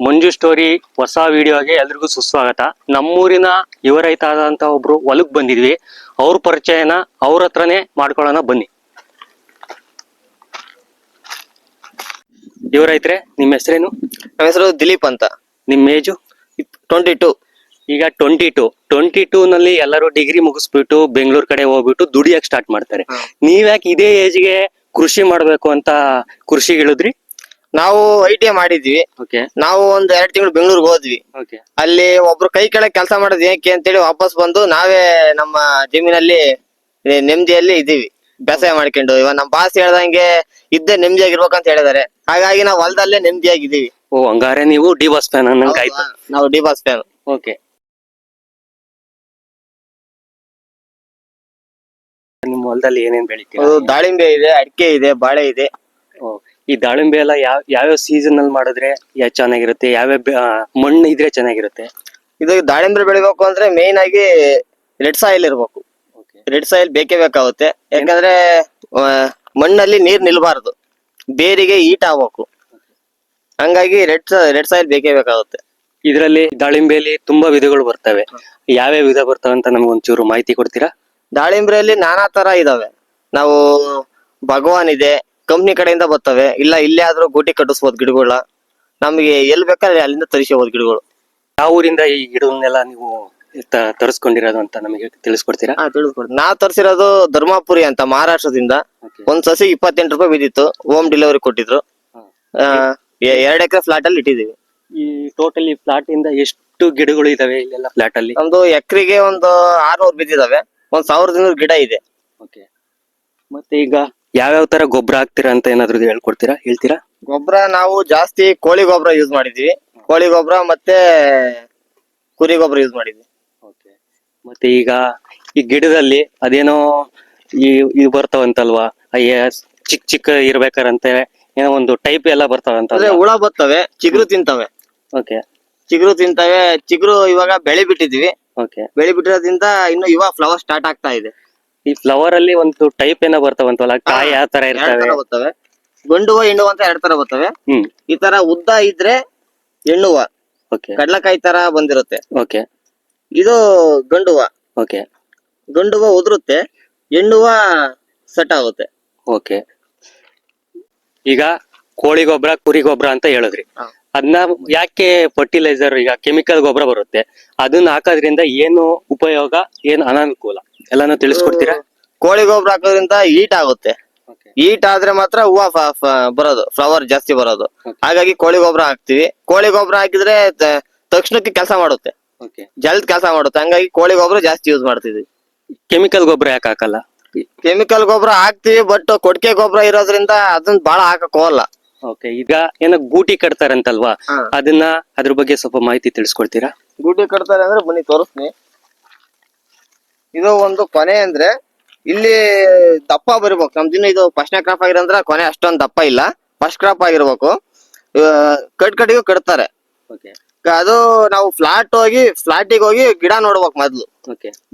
ಮಂಜು story ಹೊಸ ವಿಡಿಯೋಗೆ ಎಲ್ರಿಗೂ ಸುಸ್ವಾಗತ. ನಮ್ಮೂರಿನ ಯುವ ರೈತ ಆದಂತ ಒಬ್ರು ಹೊಲಕ್ ಬಂದಿದ್ವಿ. ಅವ್ರ ಪರಿಚಯನ ಅವ್ರ ಹತ್ರನೇ ಮಾಡ್ಕೊಳ್ಳೋಣ ಬನ್ನಿ. ಯುವ ರೈತ್ರೆ, ನಿಮ್ಮ ಹೆಸರೇನು? ನಮ್ಮ ಹೆಸರು ದಿಲೀಪ್ ಅಂತ. ನಿಮ್ಮ ಏಜು? 22. ಈಗ 22 ನಲ್ಲಿ ಎಲ್ಲರೂ ಡಿಗ್ರಿ ಮುಗಿಸ್ಬಿಟ್ಟು ಬೆಂಗಳೂರು ಕಡೆ ಹೋಗ್ಬಿಟ್ಟು ದುಡಿಯಕ್ ಸ್ಟಾರ್ಟ್ ಮಾಡ್ತಾರೆ. ನೀವ್ಯಾಕೆ ಇದೇ ಏಜ್ಗೆ ಕೃಷಿ ಮಾಡ್ಬೇಕು ಅಂತ ಕೃಷಿಗಿಳಿದ್ರಿ? ನಾವು ITI ಮಾಡಿದ್ವಿ. ನಾವು ಒಂದ್ 2 ತಿಂಗಳು ಬೆಂಗಳೂರಿಗೆ ಹೋದ್ವಿ. ಅಲ್ಲಿ ಒಬ್ರು ಕೈ ಕೆಳಗೆ ಕೆಲಸ ಮಾಡೋದು ಏಕೆ ಅಂತೇಳಿ ವಾಪಸ್ ಬಂದು ನಾವೇ ನಮ್ಮ ಜಮೀನಲ್ಲಿ ನೆಮ್ಮದಿಯಲ್ಲಿ ಇದೀವಿ, ಬೇಸಾಯ ಮಾಡ್ಕೊಂಡು. ಇವಾಗ ನಮ್ ಬಾಸ್ ಹೇಳ್ದಂಗೆ ಇದ್ದೇ ನೆಮ್ಮದಿಯಾಗಿರ್ಬೇಕಂತ ಹೇಳಿದಾರೆ. ಹಾಗಾಗಿ ನಾವು ಹೊಲದಲ್ಲೇ ನೆಮ್ಮದಿಯಾಗಿದ್ದೀವಿ. ಓ, ಹಂಗಾರೆ ನೀವು ಡಿ ಬಾಸ್ ಫ್ಯಾನ್ ಅನ್ನಂಗ್ ಆಯ್ತು. ನಾವು ಡಿ ಬಾಸ್ ಫ್ಯಾನ್. ಓಕೆ, ನಿಮ್ಮ ಹೊಲದಲ್ಲಿ ಏನೇನ್ ಬೆಳಿತೀರಾ? ದಾಳಿಂಬೆ ಇದೆ, ಅಡಿಕೆ ಇದೆ, ಬಾಳೆ ಇದೆ. ಈ ದಾಳಿಂಬೆ ಎಲ್ಲ ಯಾವ್ಯಾವ ಸೀಸನ್ ಅಲ್ಲಿ ಮಾಡಿದ್ರೆ ಚೆನ್ನಾಗಿರುತ್ತೆ? ಯಾವ್ಯಾವ ಮಣ್ಣು ಇದ್ರೆ ಚೆನ್ನಾಗಿರುತ್ತೆ? ಇದು ದಾಳಿಂಬೆ ಬೆಳಿಬೇಕು ಅಂದ್ರೆ ಮೇನ್ ಆಗಿ ರೆಡ್ ಸಾಯಿಲ್ ಇರ್ಬೇಕು. ರೆಡ್ ಸಾಯಿಲ್ ಬೇಕೇ ಬೇಕಾಗುತ್ತೆ. ಯಾಕಂದ್ರೆ ಮಣ್ಣಲ್ಲಿ ನೀರ್ ನಿಲ್ಬಾರ್ದು, ಬೇರಿಗೆ ಈಟ್ ಆಗ್ಬೇಕು. ಹಂಗಾಗಿ ರೆಡ್ ಸಾಯಿಲ್ ಬೇಕೇ ಬೇಕಾಗುತ್ತೆ. ಇದರಲ್ಲಿ ದಾಳಿಂಬೆಯಲ್ಲಿ ತುಂಬಾ ವಿಧಗಳು ಬರ್ತವೆ. ಯಾವ್ಯಾವ ವಿಧ ಬರ್ತವೆ ಅಂತ ನಮ್ಗೆ ಒಂಚೂರು ಮಾಹಿತಿ ಕೊಡ್ತೀರಾ? ದಾಳಿಂಬ್ರೆಯಲ್ಲಿ ನಾನಾ ತರ ಇದಾವೆ. ನಾವು ಭಗವಾನ್ ಇದೆ, ಕಂಪ್ನಿ ಕಡೆಯಿಂದ ಬರ್ತವೆ. ಇಲ್ಲ ಇಲ್ಲೇ ಆದ್ರೂ ಗೂಟಿ ಕಟ್ಟಿಸ್ಬೋದು ಗಿಡಗಳನ್ನ. ನಮ್ಗೆ ಎಲ್ಲಿ ಬೇಕಾದ್ರೆ ಅಲ್ಲಿಂದ ತರಿಸಬಹುದು ಗಿಡಗಳು. ಯಾವ ಊರಿಂದ ಈ ಗಿಡವನ್ನೆಲ್ಲ ನೀವು ತರಿಸ್ಕೊಂಡಿರೋದು ಅಂತ ನಮಗೆ ತಿಳಿಸ್ಕೊಡ್ತೀರಾ? ತಿಳಿಸ್ಕೊಡ್ತೀನಿ. ನಾವ್ ತರಿಸಿರೋದು ಧರ್ಮಪುರಿ ಅಂತ, ಮಹಾರಾಷ್ಟ್ರದಿಂದ. ಒಂದ್ ಸಸಿ 28 ರೂಪಾಯಿ ಬಿದ್ದಿತ್ತು. ಹೋಮ್ ಡೆಲಿವರಿ ಕೊಟ್ಟಿದ್ರು. 2 ಎಕರೆ ಫ್ಲಾಟ್ ಅಲ್ಲಿ ಇಟ್ಟಿದೀವಿ. ಈ ಟೋಟಲಿ ಫ್ಲಾಟ್ ಇಂದ ಎಷ್ಟು ಗಿಡಗಳು ಇದಾವೆ ಇಲ್ಲೆಲ್ಲ ಫ್ಲಾಟ್ ಅಲ್ಲಿ? ನಮ್ದು ಎಕರೆಗೆ ಒಂದು 600 ಬಿದ್ದಿದಾವೆ. 1200 ಗಿಡ ಇದೆ. ಓಕೆ, ಮತ್ತೆ ಈಗ ಯಾವ್ಯಾವ ತರ ಗೊಬ್ಬರ ಹಾಕ್ತೀರಾ ಅಂತ ಏನಾದ್ರು ಹೇಳ್ತೀರಾ? ಗೊಬ್ಬರ ನಾವು ಜಾಸ್ತಿ ಕೋಳಿ ಗೊಬ್ಬರ ಯೂಸ್ ಮಾಡಿದೀವಿ. ಕೋಳಿ ಗೊಬ್ಬರ ಮತ್ತೆ ಕುರಿ ಗೊಬ್ಬರ ಯೂಸ್ ಮಾಡಿದ್ವಿ. ಓಕೆ, ಮತ್ತೆ ಈಗ ಈ ಗಿಡದಲ್ಲಿ ಅದೇನೋ ಇದು ಬರ್ತಾವಂತಲ್ವಾ, ಚಿಕ್ಕ ಇರ್ಬೇಕಾರಂತೆ ಏನೋ ಒಂದು ಟೈಪ್ ಎಲ್ಲ ಬರ್ತಾವಂತ. ಹುಳ ಬರ್ತವೆ, ಚಿಗುರು ತಿಂತವೆ. ಓಕೆ, ಚಿಗುರು ತಿಂತವೆ. ಚಿಗುರು ಇವಾಗ ಬೆಳೆ ಬಿಟ್ಟಿದೀವಿ. ಓಕೆ, ಬೆಳೆ ಬಿಟ್ಟಿರೋದ್ರಿಂದ ಇನ್ನು ಇವಾಗ ಫ್ಲವರ್ ಸ್ಟಾರ್ಟ್ ಆಗ್ತಾ ಇದೆ. ಈ ಫ್ಲವರ್ ಅಲ್ಲಿ ಒಂದು ಟೈಪ್ ಏನೋ ಬರ್ತಾವಂತಲ್ಲ, ಕಾಯಿ ಯಾವ ತರ ಇರ್ತವೆ? ಗಂಡು ಹೂವ, ಹೆಣ್ಣು ಹೂವ ಅಂತ 2 ತರ ಬರ್ತವೆ. ಈ ತರ ಉದ್ದ ಇದ್ರೆ ಹೆಣ್ಣು ಹೂವ, ಕಡ್ಲಕಾಯಿ ತರ ಬಂದಿರುತ್ತೆ. ಓಕೆ, ಇದು ಗಂಡು ಹೂವ. ಓಕೆ, ಗಂಡು ಹೂವ ಉದುರುತ್ತೆ, ಹೆಣ್ಣು ಹೂವ ಸೆಟ್ ಆಗುತ್ತೆ. ಓಕೆ. ಈಗ ಕೋಳಿ ಗೊಬ್ಬರ, ಕುರಿ ಗೊಬ್ಬರ ಅಂತ ಹೇಳಿದ್ರಿ. ಅದನ್ನ ಯಾಕೆ ಫರ್ಟಿಲೈಸರ್, ಈಗ ಕೆಮಿಕಲ್ ಗೊಬ್ಬರ ಬರುತ್ತೆ, ಅದನ್ನ ಹಾಕೋದ್ರಿಂದ ಏನು ಉಪಯೋಗ, ಏನು ಅನಾನುಕೂಲ ಎಲ್ಲಾನು ತಿಳಿಸ್ಕೊಡ್ತೀರಾ? ಕೋಳಿ ಗೊಬ್ಬರ ಹಾಕೋದ್ರಿಂದ ಹೀಟ್ ಆಗುತ್ತೆ. ಹೀಟ್ ಆದ್ರೆ ಮಾತ್ರ ಹೂವ ಬರೋದು, ಫ್ಲವರ್ ಜಾಸ್ತಿ ಬರೋದು. ಹಾಗಾಗಿ ಕೋಳಿ ಗೊಬ್ಬರ ಹಾಕ್ತಿವಿ. ಕೋಳಿ ಗೊಬ್ಬರ ಹಾಕಿದ್ರೆ ತಕ್ಷಣಕ್ಕೆ ಕೆಲಸ ಮಾಡುತ್ತೆ, ಜಲ್ದ್ ಕೆಲಸ ಮಾಡುತ್ತೆ. ಹಂಗಾಗಿ ಕೋಳಿ ಗೊಬ್ಬರ ಜಾಸ್ತಿ ಯೂಸ್ ಮಾಡ್ತಿದ್ವಿ. ಕೆಮಿಕಲ್ ಗೊಬ್ಬರ ಯಾಕೆ ಹಾಕಲ್ಲ? ಕೆಮಿಕಲ್ ಗೊಬ್ಬರ ಹಾಕ್ತಿವಿ, ಬಟ್ ಕೊಟ್ಟಿಗೆ ಗೊಬ್ಬರ ಇರೋದ್ರಿಂದ ಅದನ್ನ ಬಾಳ ಹಾಕಕ್ ಹೋಗಲ್ಲ. ಓಕೆ, ಈಗ ಏನೋ ಗೂಟಿ ಕಟ್ತಾರಂತಲ್ವಾ, ಅದನ್ನ ಅದ್ರ ಬಗ್ಗೆ ಸ್ವಲ್ಪ ಮಾಹಿತಿ ತಿಳಿಸ್ಕೊಡ್ತೀರಾ? ಗೂಟಿ ಕಟ್ತಾರೆ ಅಂದ್ರೆ ಬನ್ನಿ ತೋರಿಸ್ತೀನಿ. ಇದು ಒಂದು ಕೊನೆ ಅಂದ್ರೆ ಇಲ್ಲಿ ದಪ್ಪ ಬರಿಬೇಕು. ನಮ್ದಿನ ಇದು ಫಸ್ಟ್ ಕ್ರಾಪ್ ಆಗಿರಂದ್ರ ಕೊನೆ ಅಷ್ಟೊಂದು ದಪ್ಪ ಇಲ್ಲ, ಫಸ್ಟ್ ಕ್ರಾಪ್ ಆಗಿರ್ಬೇಕು. ಕಟ್ಟಿಗೆ ಕಟ್ತಾರೆ. ಅದು ನಾವು ಫ್ಲಾಟಿಗೆ ಹೋಗಿ ಗಿಡ ನೋಡ್ಬೇಕು ಮೊದ್ಲು.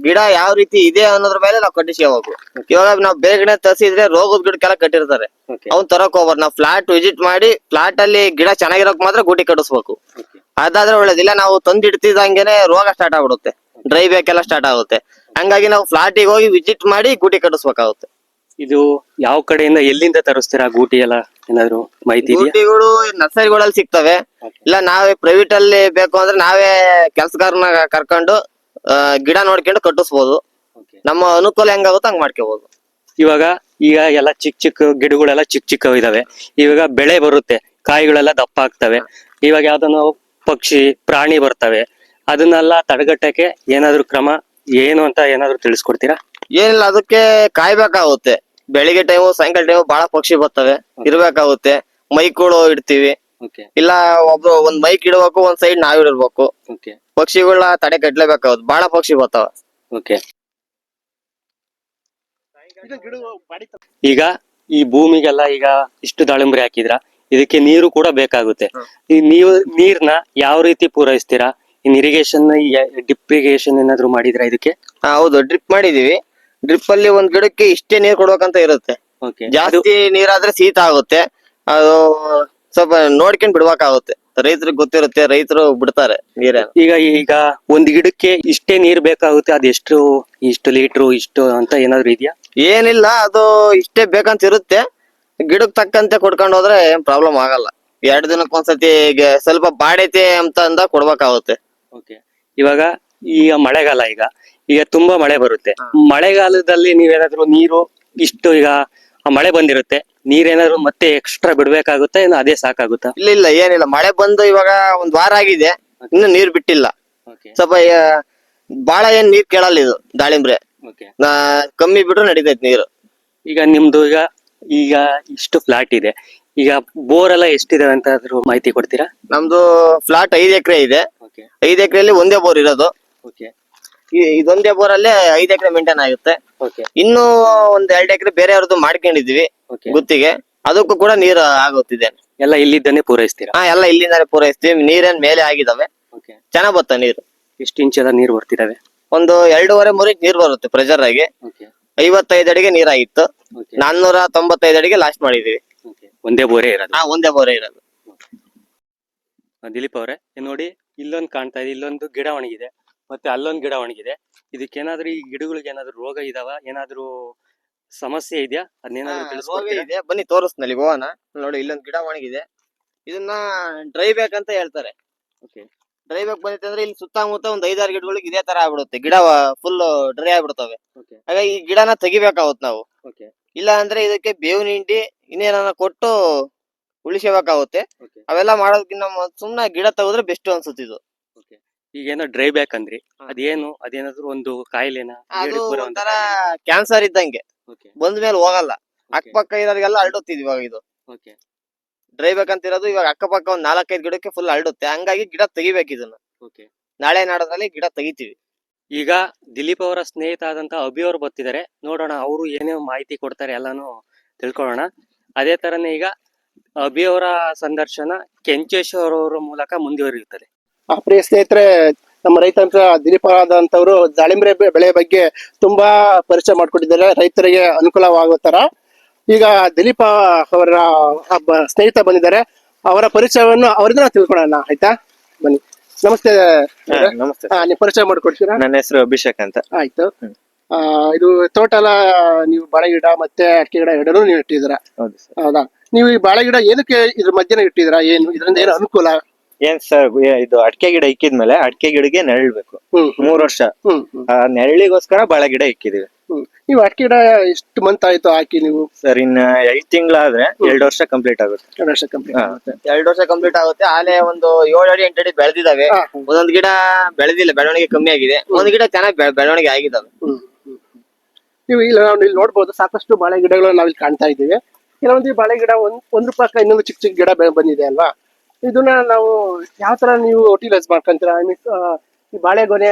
ಗಿಡ ಯಾವ ರೀತಿ ಇದೆ ಅನ್ನೋದ್ರ ಮೇಲೆ ನಾವು ಕಟ್ಟಿಸ್ಕೋಬೇಕು. ಇವಾಗ ನಾವು ಬೇಗನೆ ತರಿಸಿದ್ರೆ ರೋಗದ ಗಿಡಕ್ಕೆಲ್ಲ ಕಟ್ಟಿರ್ತಾರೆ, ಅವ್ನ್ ತರಕ್ ಹೋಗ್ಬಾರ್ದು. ನಾವು ಫ್ಲಾಟ್ ವಿಸಿಟ್ ಮಾಡಿ ಫ್ಲಾಟ್ ಅಲ್ಲಿ ಗಿಡ ಚೆನ್ನಾಗಿರೋಕ್ ಮಾತ್ರ ಗೂಟಿ ಕಟ್ಟಿಸ್ಬೇಕು. ಅದಾದ್ರೆ ಒಳ್ಳೇದಿಲ್ಲ. ನಾವು ತಂದಿಡ್ತಿದಂಗೆನೆ ರೋಗ ಸ್ಟಾರ್ಟ್ ಆಗ್ಬಿಡುತ್ತೆ, ಡ್ರೈ ಬೇಕೆಲ್ಲ ಸ್ಟಾರ್ಟ್ ಆಗುತ್ತೆ. ಹಂಗಾಗಿ ನಾವು ಫ್ಲಾಟಿಗೆ ಹೋಗಿ ವಿಸಿಟ್ ಮಾಡಿ ಗೂಟಿ ಕಟ್ಟಿಸ್ಬೇಕಾಗುತ್ತೆ. ಇದು ಯಾವ ಕಡೆಯಿಂದ, ಎಲ್ಲಿಂದ ತರಿಸ್ತೀರಾ ಗೂಟಿ ಎಲ್ಲ? ಏನಾದ್ರು ಮಾಹಿತಿ ಇದೆಯಾ? ಗೂಟಿಗಳು ನರ್ಸರಿಗಳಲ್ಲಿ ಸಿಗ್ತವೆ. ಇಲ್ಲ ನಾವೇ ಪ್ರೈವೇಟ್ ಅಲ್ಲಿ ಬೇಕು ಅಂದ್ರೆ ನಾವೇ ಕೆಲ್ಸಗಾರನ ಕರ್ಕೊಂಡು ಗಿಡ ನೋಡ್ಕೊಂಡು ಕಟ್ಟಿಸ್ಬೋದು. ನಮ್ಮ ಅನುಕೂಲ ಹೆಂಗಾಗುತ್ತೆ ಹಂಗ್ ಮಾಡ್ಕೋಬಹುದು. ಈಗ ಎಲ್ಲ ಚಿಕ್ಕ ಗಿಡಗಳೆಲ್ಲ ಚಿಕ್ಕ ಇದಾವೆ. ಇವಾಗ ಬೆಳೆ ಬರುತ್ತೆ, ಕಾಯಿಗಳೆಲ್ಲ ದಪ್ಪ ಆಗ್ತವೆ. ಇವಾಗ ಯಾವ್ದೋ ಪಕ್ಷಿ, ಪ್ರಾಣಿ ಬರ್ತವೆ, ಅದನ್ನೆಲ್ಲ ತಡೆಗಟ್ಟಕ್ಕೆ ಏನಾದ್ರು ಕ್ರಮ ಏನು ಅಂತ ಏನಾದ್ರು ತಿಳಿಸ್ಕೊಡ್ತೀರಾ? ಏನಿಲ್ಲ, ಅದಕ್ಕೆ ಕಾಯ್ಬೇಕಾಗುತ್ತೆ. ಬೆಳಿಗ್ಗೆ ಟೈಮು, ಸಾಯಂಕಾಲ ಟೈಮು ಬಹಳ ಪಕ್ಷಿ ಬರ್ತವೆ, ಇರ್ಬೇಕಾಗುತ್ತೆ. ಮೈಕ್ಗಳು ಇಡ್ತೀವಿ. ಇಲ್ಲ ಒಂದ್ ಮೈಕ್ ಇಡ್ಬೇಕು, ಒಂದ್ ಸೈಡ್ ನಾವ್ ಇಡಿರ್ಬೇಕು. ಪಕ್ಷಿಗಳನ್ನ ತಡೆ ಕಟ್ಲೇಬೇಕಾಗುತ್ತೆ, ಬಹಳ ಪಕ್ಷಿ ಬರ್ತಾವ. ಈಗ ಈ ಭೂಮಿಗೆಲ್ಲ ಈಗ ಇಷ್ಟು ದಾಳಿಂಬೆ ಹಾಕಿದ್ರ, ಇದಕ್ಕೆ ನೀರು ಕೂಡ ಬೇಕಾಗುತ್ತೆ. ಈ ನೀರ್ನ ಯಾವ ರೀತಿ ಪೂರೈಸ್ತೀರಾ? ಇರಿಗೇಷನ್, ಡ್ರಿಪ್ ಇರಿಗೇಷನ್ ಏನಾದ್ರು ಮಾಡಿದ್ರ ಇದಕ್ಕೆ? ಹೌದು, ಡ್ರಿಪ್ ಮಾಡಿದೀವಿ. ಡ್ರಿಪ್ ಅಲ್ಲಿ ಒಂದ್ ಗಿಡಕ್ಕೆ ಇಷ್ಟೇ ನೀರ್ ಕೊಡ್ಬೇಕಂತ ಇರುತ್ತೆ. ಜಾಸ್ತಿ ನೀರಾದ್ರೆ ಶೀತ ಆಗುತ್ತೆ, ಅದು ಸ್ವಲ್ಪ ನೋಡ್ಕೊಂಡ್ ಬಿಡ್ಬೇಕಾಗುತ್ತೆ. ರೈತರಿಗೆ ಗೊತ್ತಿರುತ್ತೆ, ರೈತರು ಬಿಡ್ತಾರೆ ನೀರೇನು. ಈಗ ಒಂದ್ ಗಿಡಕ್ಕೆ ಇಷ್ಟೇ ನೀರ್ ಬೇಕಾಗುತ್ತೆ, ಅದೆಷ್ಟು ಇಷ್ಟು ಲೀಟ್ರು ಇಷ್ಟು ಅಂತ ಏನಾದ್ರು ಇದೆಯಾ? ಏನಿಲ್ಲ, ಅದು ಇಷ್ಟೇ ಬೇಕಂತ ಇರುತ್ತೆ. ಗಿಡಕ್ ತಕ್ಕಂತೆ ಕೊಡ್ಕೊಂಡು ಹೋದ್ರೆ ಏನ್ ಪ್ರಾಬ್ಲಮ್ ಆಗಲ್ಲ. 2 ದಿನಕ್ಕೊಂದ್ಸತಿ ಸ್ವಲ್ಪ ಬಾಡೈತೆ ಅಂತ ಅಂದ ಕೊಡ್ಬೇಕಾಗುತ್ತೆ. ಓಕೆ. ಇವಾಗ ಈಗ ಮಳೆಗಾಲ, ಈಗ ತುಂಬಾ ಮಳೆ ಬರುತ್ತೆ. ಮಳೆಗಾಲದಲ್ಲಿ ನೀವೇನಾದ್ರೂ ನೀರು ಇಷ್ಟು ಈಗ ಆ ಮಳೆ ಬಂದಿರುತ್ತೆ, ನೀರೇನಾದ್ರು ಮತ್ತೆ ಎಕ್ಸ್ಟ್ರಾ ಬಿಡ್ಬೇಕಾಗುತ್ತಾ, ಏನು ಅದೇ ಸಾಕಾಗುತ್ತಾ? ಇಲ್ಲ ಏನಿಲ್ಲ, ಮಳೆ ಬಂದು ಇವಾಗ 1 ವಾರ ಆಗಿದೆ, ಇನ್ನು ನೀರ್ ಬಿಟ್ಟಿಲ್ಲ. ಓಕೆ. ಸ್ವಲ್ಪ ಬಾಳ ಏನ್ ನೀರ್ ಕೇಳಲ್ಲ ಇದು ದಾಳಿಂಬ್ರೆ. ಓಕೆ. ಕಮ್ಮಿ ಬಿಟ್ರು ನಡೀತೈತಿ ನೀರು. ಈಗ ನಿಮ್ದು ಈಗ ಇಷ್ಟು ಫ್ಲಾಟ್ ಇದೆ, ಈಗ ಬೋರ್ ಎಲ್ಲ ಎಷ್ಟಿದೆ ಅಂತ ಆದ್ರೂ ಮಾಹಿತಿ ಕೊಡ್ತೀರಾ? ನಮ್ದು ಫ್ಲಾಟ್ 5 ಎಕರೆ ಇದೆ. ಓಕೆ. 5 ಎಕರೆಯಲ್ಲಿ ಒಂದೇ ಬೋರ್ ಇರೋದು. ಓಕೆ. ಇದೊಂದೇ ಬೋರ್ ಅಲ್ಲೇ 5 ಎಕರೆ ಮೇಂಟೈನ್ ಆಗುತ್ತೆ. ಓಕೆ. ಇನ್ನು 1-2 ಎಕರೆ ಬೇರೆಯವ್ರದ್ದು ಮಾಡ್ಕೊಂಡಿದೀವಿ ಓಕೆ. ಗುತ್ತಿಗೆ, ಅದಕ್ಕೂ ಕೂಡ ನೀರು ಆಗುತ್ತಿದೆ. ಎಲ್ಲ ಇಲ್ಲಿದ್ದಾನೆ ಪೂರೈಸ್ತೀರಾ? ಎಲ್ಲ ಇಲ್ಲಿಂದಾನೆ ಪೂರೈಸ್ತೀವಿ. ನೀರೇನ್ ಮೇಲೆ ಆಗಿದಾವೆ, ಓಕೆ. ಚೆನ್ನಾಗ್ ಬತ್ತ ನೀರು. ಎಷ್ಟು ಇಂಚ್ ಎಲ್ಲ ನೀರು ಬರ್ತಿದಾವೆ? ಒಂದು 2.5-3 ಇಂಚ್ ನೀರ್ ಬರುತ್ತೆ ಪ್ರೆಷರ್ ಆಗಿ. ಓಕೆ. 55 ಅಡಿಗೆ ನೀರಾಗಿತ್ತು, ಓಕೆ. 495 ಅಡಿಗೆ ಲಾಸ್ಟ್ ಮಾಡಿದೀವಿ. ಓಕೆ. ಒಂದೇ ಬೋರೇ ಇರೋದು? ಒಂದೇ ಬೋರೇ ಇರೋದು. ದಿಲೀಪ್ ಅವರೇ, ನೋಡಿ ಇಲ್ಲೊಂದು ಕಾಣ್ತಾ ಇದೆ, ಇಲ್ಲೊಂದು ಗಿಡ ಒಣಗಿದೆ, ಮತ್ತೆ ಅಲ್ಲೊಂದು ಗಿಡ ಒಣಗಿದೆ. ಇದಕ್ಕೇನಾದ್ರೂ ಈ ಗಿಡಗಳಿಗೆ ಏನಾದ್ರು ರೋಗ ಇದಾವ, ಏನಾದ್ರೂ ಸಮಸ್ಯೆ ಇದೆಯಾ? ಅದನ್ನೇನಾದ್ರೂ ರೋಗ ತಿಳಿಸ್ಕೊಡ್ತೀರಾ? ಇದೆ, ಬನ್ನಿ ತೋರಿಸ್ನಲ್ಲಿ ಹೋಗೋಣ. ನೋಡಿ ಇಲ್ಲೊಂದು ಗಿಡ ಒಣಗಿದೆ, ಇದನ್ನ ಡ್ರೈ ಬ್ಯಾಕ್ ಅಂತ ಹೇಳ್ತಾರೆ. ಓಕೆ. ಡ್ರೈ ಬ್ಯಾಕ್ ಬಂದಿತ್ತು ಅಂದ್ರೆ ಇಲ್ಲಿ ಸುತ್ತಮುತ್ತ ಒಂದ್ 5-6 ಗಿಡಗಳಿಗೆ ಇದೇ ತರ ಆಗ್ಬಿಡುತ್ತೆ, ಗಿಡ ಫುಲ್ ಡ್ರೈ ಆಗ್ಬಿಡ್ತವೆ. ಓಕೆ. ಹಾಗಾಗಿ ಈ ಗಿಡನ ತೆಗಿಬೇಕಾಗುತ್ತೆ ನಾವು. ಓಕೆ. ಇಲ್ಲ ಅಂದ್ರೆ ಇದಕ್ಕೆ ಬೇವಿನ ಹಿಂಡಿ ಇನ್ನೇನ ಕೊಟ್ಟು ಉಳಿಸಬೇಕಾಗುತ್ತೆ. ಓಕೆ. ಅವೆಲ್ಲ ಮಾಡೋದಕ್ಕಿಂತ ಸುಮ್ನೆ ಗಿಡ ತೆಗೆದ್ರೆ ಬೆಸ್ಟ್ ಅನ್ಸುತ್ತಿದ್ದು. ಓಕೆ. ಈಗೇನೋ ಡ್ರೈ ಬ್ಯಾಕ್ ಅಂದ್ರಿ, ಅದೇನಾದ್ರೂ ಒಂದು ಕಾಯಿಲೆನಾ? ಅದು ಒಂಥರ ಕ್ಯಾನ್ಸರ್ ಇದ್ದಂಗೆ, ಓಕೆ. ಬಂದ ಮೇಲೆ ಹೋಗಲ್ಲ. ಅಕ್ಕಪಕ್ಕ ಇರೋರಿಗೆಲ್ಲ ಹರಡುತ್ತಿದ್ ಇವಾಗ ಇದು. ಓಕೆ. ಡ್ರೈ ಬ್ಯಾಕ್ ಅಂತ ಇರೋದು ಇವಾಗ ಅಕ್ಕಪಕ್ಕ ಒಂದ್ 4-5 ಗಿಡಕ್ಕೆ ಫುಲ್ ಹರಡುತ್ತೆ. ಹಂಗಾಗಿ ಗಿಡ ತೆಗಿಬೇಕು ಇದನ್ನ. ಓಕೆ. ನಾಳೆ ನಾಡೋದ್ರಲ್ಲಿ ಗಿಡ ತೆಗಿತೀವಿ. ಈಗ ದಿಲೀಪ್ ಅವರ ಸ್ನೇಹಿತ ಆದಂತ ಅಭಿ ಅವರು ಬರ್ತಿದ್ದಾರೆ, ನೋಡೋಣ ಅವರು ಏನೇನು ಮಾಹಿತಿ ಕೊಡ್ತಾರೆ ಎಲ್ಲಾನು ತಿಳ್ಕೊಳ್ಳೋಣ. ಅದೇ ತರನೇ ಈಗ ಅಭಿ ಅವರ ಸಂದರ್ಶನ ಕೆಂಚೇಶ್ವರ ಅವರ ಮೂಲಕ ಮುಂದುವರಿಯುತ್ತದೆ. ಪ್ರಿಯ ಸ್ನೇಹಿತರೆ, ನಮ್ಮ ರೈತ ದಿಲೀಪ್ ಆದಂತವರು ದಾಳಿಂಬೆ ಬೆಳೆ ಬಗ್ಗೆ ತುಂಬಾ ಪರಿಚಯ ಮಾಡ್ಕೊಟ್ಟಿದ್ದಾರೆ, ರೈತರಿಗೆ ಅನುಕೂಲವಾಗೋ ತರ. ಈಗ ದಿಲೀಪ್ ಅವರ ಸ್ನೇಹಿತ ಬಂದಿದ್ದಾರೆ, ಅವರ ಪರಿಚಯವನ್ನು ಅವರಿಂದ ನಾವು ತಿಳ್ಕೊಳ್ಳೋಣ, ಆಯ್ತಾ? ಬನ್ನಿ. ನಮಸ್ತೆ. ನಮಸ್ತೆ. ನೀವು ಪರಿಚಯ ಮಾಡ್ಕೊಡ್ತೀರಾ? ನನ್ನ ಹೆಸರು ಅಭಿಷೇಕ್ ಅಂತ. ಆಯ್ತು. ಇದು ಟೋಟಲ್ ನೀವು ಬಾಳೆ ಗಿಡ ಮತ್ತೆ ಅಡಿಕೆ ಗಿಡ ಎರಡನ್ನೂ ನೀವು ಇಟ್ಟಿದ್ದೀರಾ? ಹೌದು ಸರ್. ಹೌದಾ? ನೀವು ಈ ಬಾಳೆ ಗಿಡ ಏನಕ್ಕೆ ಇದ್ರ ಮಧ್ಯೆ ಇಟ್ಟಿದ್ದೀರಾ? ಏನು ಇದರಿಂದ ಏನು ಅನುಕೂಲ? ಏನ್ ಸರ್, ಇದು ಅಡಿಕೆ ಗಿಡ ಇಕ್ಕಿದ್ಮೇಲೆ ಅಡಿಕೆ ಗಿಡಕ್ಕೆ ನೆರಳ್ಬೇಕು 3 ವರ್ಷ. ಆ ನೆರಳಿಗೋಸ್ಕರ ಬಾಳೆ ಗಿಡ ಇಕ್ಕಿದೀವಿ. ನೀವು ಅಡಿಕೆ ಗಿಡ ಎಷ್ಟು ಮಂತ್ ಆಯ್ತು ಹಾಕಿ ನೀವು? ಸರ್, ಇನ್ನ 5 ತಿಂಗಳಾದ್ರೆ 2 ವರ್ಷ ಕಂಪ್ಲೀಟ್ ಆಗುತ್ತೆ. 2 ವರ್ಷ ಕಂಪ್ಲೀಟ್ ಆಗುತ್ತೆ. 2 ವರ್ಷ ಕಂಪ್ಲೀಟ್ ಆಗುತ್ತೆ. ಆಲೆ ಒಂದು 7 ಅಡಿ 8 ಅಡಿ ಬೆಳೆದಿದಾವೆ. ಒಂದೊಂದ್ ಗಿಡ ಬೆಳೆದಿಲ್ಲ, ಬೆಳವಣಿಗೆ ಕಮ್ಮಿ ಆಗಿದೆ. ಒಂದ್ ಗಿಡ ಚೆನ್ನಾಗಿ ಬೆಳವಣಿಗೆ ಆಗಿದಾವೆ. ನೀವು ಇಲ್ಲಿ ನೋಡ್ಬೋದು, ಸಾಕಷ್ಟು ಬಾಳೆ ಗಿಡಗಳು ನಾವಿಲ್ಲಿ ಕಾಣ್ತಾ ಇದ್ದೀವಿ. ಕೆಲವೊಂದು ಬಾಳೆ ಗಿಡ ಒಂದ್ರ ಪಕ್ಕ ಇನ್ನೊಂದು ಚಿಕ್ಕ ಚಿಕ್ಕ ಗಿಡ ಬಂದಿದೆ ಅಲ್ವಾ? ಇದನ್ನ ನಾವು ಯಾವ ತರ ನೀವು ಯುಟಿಲೈಸ್ ಮಾಡ್ಕೊಂತೀರಾ? ಐ ಮೀನ್, ಈ ಬಾಳೆ ಗೊನೆ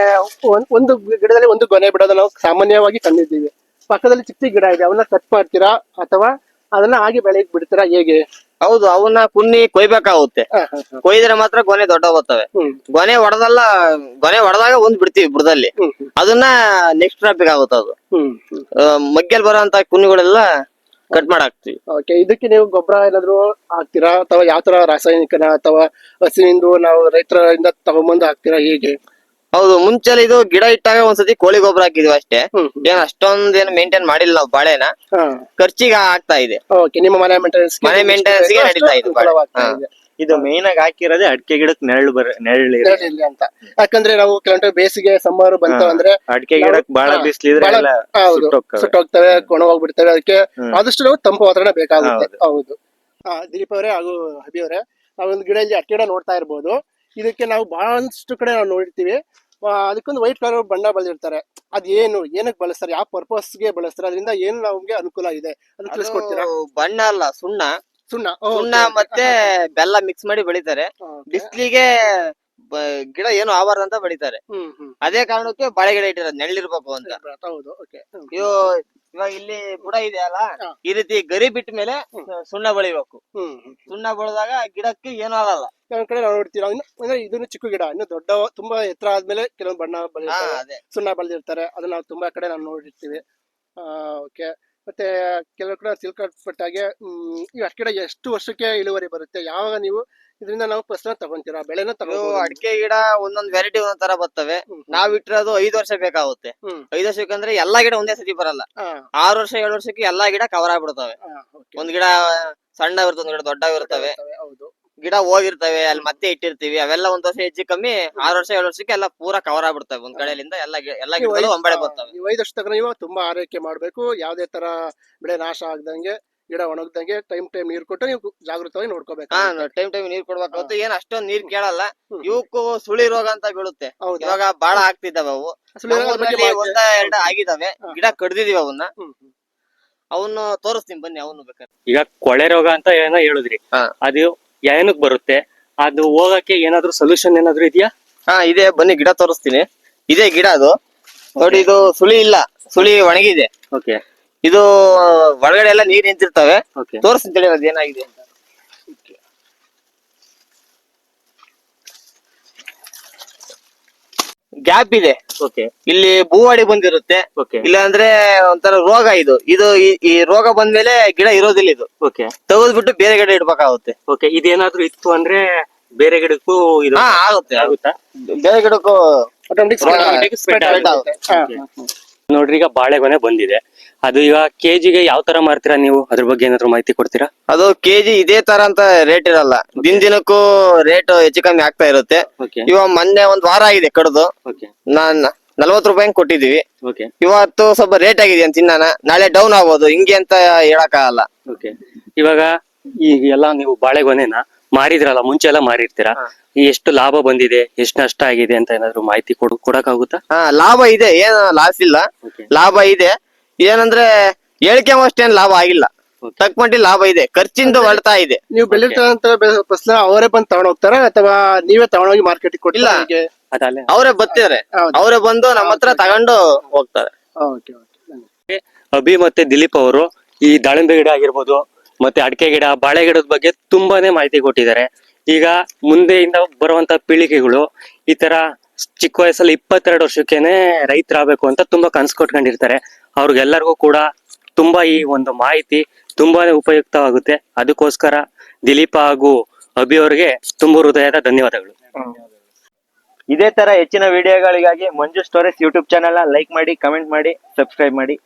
ಒಂದು ಗಿಡದಲ್ಲಿ ಒಂದು ಗೊನೆ ಬಿಡೋದು ನಾವು ಸಾಮಾನ್ಯವಾಗಿ ಕಂಡಿದ್ದೀವಿ. ಪಕ್ಕದಲ್ಲಿ ಚಿಕ್ಕ ಚಿಕ್ಕ ಗಿಡ ಇದೆ, ಅವನ್ನ ಕಟ್ ಮಾಡ್ತೀರಾ ಅಥವಾ ಅದನ್ನ ಹಾಗೆ ಬೆಳೆಯಕ್ ಬಿಡ್ತೀರಾ, ಹೇಗೆ? ಹೌದು, ಅವನ್ನ ಕುನ್ನಿ ಕೊಯ್ಬೇಕಾಗುತ್ತೆ. ಕೊಯ್ದ್ರೆ ಮಾತ್ರ ಗೊನೆ ದೊಡ್ಡ ಬರ್ತವೆ. ಗೊನೆ ಹೊಡೆದಾಗ ಒಂದ್ ಬಿಡ್ತೀವಿ ಬುಡದಲ್ಲಿ, ಅದನ್ನ ನೆಕ್ಸ್ಟ್ ಟ್ರಾಪಿಗೆ ಆಗುತ್ತೆ. ಅದು ಮಗ್ಗೆಲ್ ಬರೋಂತ ಕುನ್ನಿಗಳೆಲ್ಲ ಕಟ್ ಮಾಡಾಕ್ತಿವಿ. ಓಕೆ. ಇದಕ್ಕೆ ನೀವು ಗೊಬ್ಬರ ಏನಾದ್ರು ಹಾಕ್ತೀರಾ ಅಥವಾ ಯಾವ ತರ ರಾಸಾಯನಿಕನ ಅಥವಾ ಹಸಿನಿಂದ ನಾವು ರೈತರಿಂದ ತಗೊಂಬಂದು ಹಾಕ್ತೀರಾ, ಹೇಗೆ? ಹೌದು, ಮುಂಚೆಲ್ಲ ಇದು ಗಿಡ ಇಟ್ಟಾಗ ಒಂದ್ಸತಿ ಕೋಳಿ ಗೊಬ್ಬರ ಹಾಕಿದ್ವಿ ಅಷ್ಟೇ. ಏನ್ ಅಷ್ಟೊಂದೇನು ಮೇಂಟೈನ್ ಮಾಡಿಲ್ಲ ನಾವು ಬಾಳೆನ. ಖರ್ಚಿಗೆ ಆಗ್ತಾ ಇದೆ. ಓಕೆ. ನಿಮ್ಮ ಮನೆ ಮೇಂಟೆನೆನ್ಸ್ ಗೆ ನಡೀತಾ ಇದೆ. ಇದು ಮೇನ್ ಆಗಿ ಹಾಕಿರೋದೇ ಅಡಿಕೆ ಗಿಡಕ್ಕೆ ನೆರಳು ಅಂತ. ಯಾಕಂದ್ರೆ ನಾವು ಕೆಲವೊಂದು ಬೇಸಿಗೆ ಸಮ್ಮರ್ ಬಂತು ಅಂದ್ರೆ ಅಡಿಕೆ ಗಿಡಕ್ಕೆ ಬಹಳ ಬಿಸಿಲಿದ್ರೆ ಸುಟ್ಟೋಗ್ತವೆ, ಕೊಣಗೋಗ್ಬಿಡ್ತವೆ. ಅದಕ್ಕೆ ಆದಷ್ಟು ನಾವು ತಂಪು ವಾತಾವರಣ ಬೇಕಾಗುತ್ತೆ. ಹೌದು. ದಿಲೀಪ್ ಅವರೇ ಹಾಗೂ ಅಭಿ ಅವರೇ, ನಾವೊಂದು ಗಿಡ ಇಲ್ಲಿ ಅಡಿಕೆ ಗಿಡ ನೋಡ್ತಾ ಇರ್ಬೋದು. ಇದಕ್ಕೆ ನಾವು ಬಹಳಷ್ಟು ಕಡೆ ನಾವು ನೋಡಿರ್ತೀವಿ, ಅದಕ್ಕೊಂದು ವೈಟ್ ಕಲರ್ ಬಣ್ಣ ಬಳದಿರ್ತಾರೆ. ಅದೇನು, ಏನಕ್ಕೆ ಬಳಸ್ತಾರೆ, ಯಾವ ಪರ್ಪಸ್ಗೆ ಬಳಸ್ತಾರೆ, ಅದರಿಂದ ಏನು ನಮ್ಗೆ ಅನುಕೂಲ ಇದೆ ಅದನ್ನ ತಿಳಿಸ್ಕೊಡ್ತೀರಾ? ಬಣ್ಣ ಅಲ್ಲ, ಸುಣ್ಣ ಮತ್ತೆ ಬೆಲ್ಲ ಮಿಕ್ಸ್ ಮಾಡಿ ಬೆಳಿತಾರೆ. ಬಿಸ್ಲಿಗೆ ಗಿಡ ಏನು ಆಗಬಾರ್ದಂತ ಬೆಳಿತಾರೆ. ಅದೇ ಕಾರಣಕ್ಕೆ ಬಾಳೆ ಗಿಡ ಇಟ್ಟಿರೋದು, ನೆರಳಿರ್ಬೇಕು ಅಂತ. ಇವಾಗ ಇಲ್ಲಿ ಬುಡ ಇದೆಯಲ್ಲ, ಈ ರೀತಿ ಗರಿ ಬಿಟ್ಟ ಮೇಲೆ ಸುಣ್ಣ ಬೆಳಿಬೇಕು. ಸುಣ್ಣ ಬೆಳೆದಾಗ ಗಿಡಕ್ಕೆ ಏನೂ ಆಗಲ್ಲ. ಕೆಲವೊಂದ್ ಕಡೆ ನಾವು ನೋಡ್ತೀವಿ, ಅಂದ್ರೆ ಇದನ್ನು ಚಿಕ್ಕ ಗಿಡ, ಇನ್ನು ದೊಡ್ಡ ತುಂಬಾ ಎತ್ತರ ಆದ್ಮೇಲೆ ಕೆಲವೊಂದು ಬಣ್ಣ ಬೆಳೆದಿರ್ತಾರೆ, ಸುಣ್ಣ ಬೆಳೆದಿರ್ತಾರೆ. ಅದನ್ನ ನಾವು ತುಂಬಾ ಕಡೆ ನಾವು ನೋಡಿರ್ತೀವಿ. ಓಕೆ. ಮತ್ತೆ ಕೆಲವು ಕಡೆ ತಿಳ್ಕೊಟ್ಟಾಗೆ ಈ ಅಡಿಕೆ ಗಿಡ ಎಷ್ಟು ವರ್ಷಕ್ಕೆ ಇಳುವರಿ ಬರುತ್ತೆ, ಯಾವಾಗ ನೀವು ಇದರಿಂದ ನಾವು ಫಸಲ ತಗೊಂತೀರಾ, ಬೆಳೆನ ಇದು ತಗೋಬಹುದು? ಅಡಿಕೆ ಗಿಡ ಒಂದೊಂದ್ ವೆರೈಟಿ ಒಂದೊಂದ್ ತರ ಬರ್ತವೆ. ನಾವ್ ಇಟ್ಟಿರೋದು 5 ವರ್ಷ ಬೇಕಾಗುತ್ತೆ. 5 ವರ್ಷಕ್ಕಂದ್ರೆ ಎಲ್ಲಾ ಗಿಡ ಒಂದೇ ಸತಿ ಬರಲ್ಲ. 6 ವರ್ಷ 7 ವರ್ಷಕ್ಕೆ ಎಲ್ಲಾ ಗಿಡ ಕವರ್ ಆಗ್ಬಿಡ್ತವೆ. ಒಂದ್ ಗಿಡ ಸಣ್ಣ ಇರ್ತವೆ, ಒಂದ್ ಗಿಡ ದೊಡ್ಡ ಇರ್ತವೆ, ಹೌದು. ಗಿಡ ಹೋಗಿರ್ತವೆ, ಅಲ್ಲಿ ಮತ್ತೆ ಇಟ್ಟಿರ್ತೀವಿ. ಅವೆಲ್ಲ ಒಂದ್ ವರ್ಷ ಹೆಚ್ಚು ಕಮ್ಮಿ 6 ವರ್ಷ 7 ವರ್ಷಕ್ಕೆ ಎಲ್ಲ ಪೂರಾ ಕವರ್ ಆಗ್ಬಿಡ್ತವೆ. ಒಂದ್ ಕಡೆಯಿಂದ ಎಲ್ಲಾ ಗಿಡಗಳು ಒಂಬಳೆ ಬರ್ತವೆ. ನೀವು 5 ವರ್ಷ ತನಕ ನೀವು ತುಂಬಾ ಆರೈಕೆ ಮಾಡ್ಬೇಕು, ಯಾವ್ದೇ ತರ ಬೆಳೆ ನಾಶ ಆಗದಂಗೆ, ಗಿಡ ಒಣಗದಂಗೆ ಟೈಮ್ ನೀರ್ ಕೊಟ್ಟು ನೀವು ಜಾಗೃತವಾಗಿ ನೋಡ್ಕೋಬೇಕು. ಟೈಮ್ ನೀರ್ ಕೊಡ್ಬೇಕಾಗುತ್ತೆ. ಏನ್ ಅಷ್ಟೊಂದ್ ನೀರ್ ಕೇಳಲ್ಲ. ಇವಕ್ಕೂ ಸುಳಿ ರೋಗ ಅಂತ ಬೀಳುತ್ತೆ. ಇವಾಗ ಬಾಳ ಆಗ್ತಿದ್ದಾವೆ ಅವು. ಒಂದ ಎರಡ ಆಗಿದಾವೆ. ಗಿಡ ಕಡ್ದಿದೀವಿ ಅವನ್ನ. ಅವನ್ನ ತೋರಿಸ್ತೀನಿ ಬನ್ನಿ, ಅವನು ಬೇಕಾದ್ರೆ. ಈಗ ಕೊಳೆ ರೋಗ ಅಂತ ಏನೋ ಹೇಳಿದ್ರಿ, ಅದು ಏನಕ್ ಬರುತ್ತೆ? ಅದು ಹೋಗಕ್ಕೆ ಏನಾದ್ರು ಸೊಲ್ಯೂಷನ್ ಏನಾದ್ರು ಇದೆಯಾ? ಇದೆ, ಬನ್ನಿ ಗಿಡ ತೋರಿಸ್ತೀನಿ. ಇದೇ ಗಿಡ ಅದು ನೋಡಿ. ಇದು ಸುಳಿ ಇಲ್ಲ, ಸುಳಿ ಒಣಗಿದೆ. ಓಕೆ. ಇದು ಒಳಗಡೆ ಎಲ್ಲ ನೀರ್ ನಿಂತಿರ್ತವೆ. ಓಕೆ. ತೋರಿಸ್ತೀನಿ ಅದು ಏನಾಗಿದೆ ಅಂತ. ಗ್ಯಾಪ್ ಇದೆ. ಓಕೆ. ಇಲ್ಲಿ ಭೂವಾಡಿ ಬಂದಿರುತ್ತೆ. ಓಕೆ. ಇಲ್ಲ ಅಂದ್ರೆ ಒಂಥರ ರೋಗ ಇದು. ಈ ರೋಗ ಬಂದ್ಮೇಲೆ ಗಿಡ ಇರೋದಿಲ್ಲ. ಇದು ಓಕೆ. ತೆಗೆದ್ಬಿಟ್ಟು ಬೇರೆ ಗಿಡ ಇಡ್ಬೇಕಾಗುತ್ತೆ. ಓಕೆ. ಇದೇನಾದ್ರೂ ಇತ್ತು ಅಂದ್ರೆ ಬೇರೆ ಗಿಡಕ್ಕೂ ಇದು ಆಗುತ್ತೆ. ಆಗುತ್ತಾ? ಬೇರೆ ಗಿಡಕ್ಕೂ spread ಆಗುತ್ತೆ. ನೋಡ್ರಿ, ಈಗ ಬಾಳೆಗೊನೆ ಬಂದಿದೆ. ಅದು ಈಗ ಕೆಜಿಗೆ ಯಾವ ತರ ಮಾರ್ತೀರಾ ನೀವು? ಅದ್ರ ಬಗ್ಗೆ ಏನಾದ್ರು ಮಾಹಿತಿ ಕೊಡ್ತೀರಾ? ಅದು ಕೆಜಿ ಇದೇ ತರ ಅಂತ ರೇಟ್ ಇರಲ್ಲ. ದಿನಕ್ಕೂ ರೇಟ್ ಹೆಚ್ಚು ಕಮ್ಮಿ ಆಗ್ತಾ ಇರುತ್ತೆ. ಓಕೆ. ಇವಾಗ ಮೊನ್ನೆ ಒಂದ್ ವಾರ ಆಗಿದೆ ಕಡ್ದು. ಓಕೆ. ನಾನ್ 40 ರೂಪಾಯಿ ಕೊಟ್ಟಿದೀವಿ. ಓಕೆ. ಇವತ್ತು ಸ್ವಲ್ಪ ರೇಟ್ ಆಗಿದೆ ಅಂತ ತಿನ್ನಾನ, ನಾಳೆ ಡೌನ್ ಆಗ್ಬೋದು. ಹಿಂಗೆ ಅಂತ ಹೇಳಕ್ ಆಗಲ್ಲ. ಓಕೆ. ಇವಾಗ ಈಗ ಎಲ್ಲ ನೀವು ಬಾಳೆಗೊನೆನ ಮಾರಿದ್ರಲ್ಲ, ಮುಂಚೆ ಎಲ್ಲ ಮಾರಿರ್ತೀರಾ, ಎಷ್ಟು ಲಾಭ ಬಂದಿದೆ, ಎಷ್ಟು ನಷ್ಟ ಆಗಿದೆ ಅಂತ ಏನಾದ್ರು ಮಾಹಿತಿ ಕೊಡಕ್ಕಾಗುತ್ತಾ? ಲಾಭ ಇದೆ, ಏನು ಲಾಸ್ ಇಲ್ಲ. Okay. ಲಾಭ ಇದೆ. ಏನಂದ್ರೆ ಹೇಳಿಕೆ ಅಷ್ಟೇನ್ ಲಾಭ ಆಗಿಲ್ಲ. ತಕ್ಕ ಮಟ್ಟಿಗೆ ಲಾಭ ಇದೆ. ಖರ್ಚಿಂದ ಹೊರಡ್ತಾ ಇದೆ. ನೀವು ಬೆಳಿತಾರಂತ ಫಸಲ ಅವರೇ ಬಂದು ತಗೊಂಡ್ ಹೋಗ್ತಾರ ಅಥವಾ ನೀವೇ ತಗೊಂಡೋಗಿ ಮಾರ್ಕೆಟ್ ಕೊಟ್ಟಿಲ್ಲ? ಅವರೇ ಬರ್ತಿದಾರೆ. ಅವರೇ ಬಂದು ನಮ್ಮ ಹತ್ರ ತಗೊಂಡು ಹೋಗ್ತಾರೆ. ಅಭಿ ಮತ್ತೆ ದಿಲೀಪ್ ಅವರು ಈ ದಾಳಿಂಬೆ ಗಿಡ ಆಗಿರ್ಬೋದು, ಮತ್ತೆ ಅಡಿಕೆ ಗಿಡ, ಬಾಳೆ ಗಿಡದ ಬಗ್ಗೆ ತುಂಬಾನೇ ಮಾಹಿತಿ ಕೊಟ್ಟಿದ್ದಾರೆ. ಈಗ ಮುಂದೆಯಿಂದ ಬರುವಂತ ಪೀಳಿಗೆಗಳು ಈ ತರ ಚಿಕ್ಕ ವಯಸ್ಸಲ್ಲಿ 22 ವರ್ಷಕ್ಕೇನೆ ರೈತರಾಗಬೇಕು ಅಂತ ತುಂಬಾ ಕನ್ಸು ಕೊಟ್ಕೊಂಡಿರ್ತಾರೆ. ಅವ್ರಿಗೆಲ್ಲರಿಗೂ ಕೂಡ ತುಂಬಾ ಈ ಒಂದು ಮಾಹಿತಿ ತುಂಬಾನೇ ಉಪಯುಕ್ತವಾಗುತ್ತೆ. ಅದಕ್ಕೋಸ್ಕರ ದಿಲೀಪ ಹಾಗೂ ಅಭಿ ಅವರಿಗೆ ತುಂಬ ಹೃದಯದ ಧನ್ಯವಾದಗಳು. ಇದೇ ತರ ಹೆಚ್ಚಿನ ವಿಡಿಯೋಗಳಿಗಾಗಿ ಮಂಜು ಸ್ಟೋರೀಸ್ ಯೂಟ್ಯೂಬ್ ಚಾನೆಲ್ ಲೈಕ್ ಮಾಡಿ, ಕಮೆಂಟ್ ಮಾಡಿ, ಸಬ್ಸ್ಕ್ರೈಬ್ ಮಾಡಿ.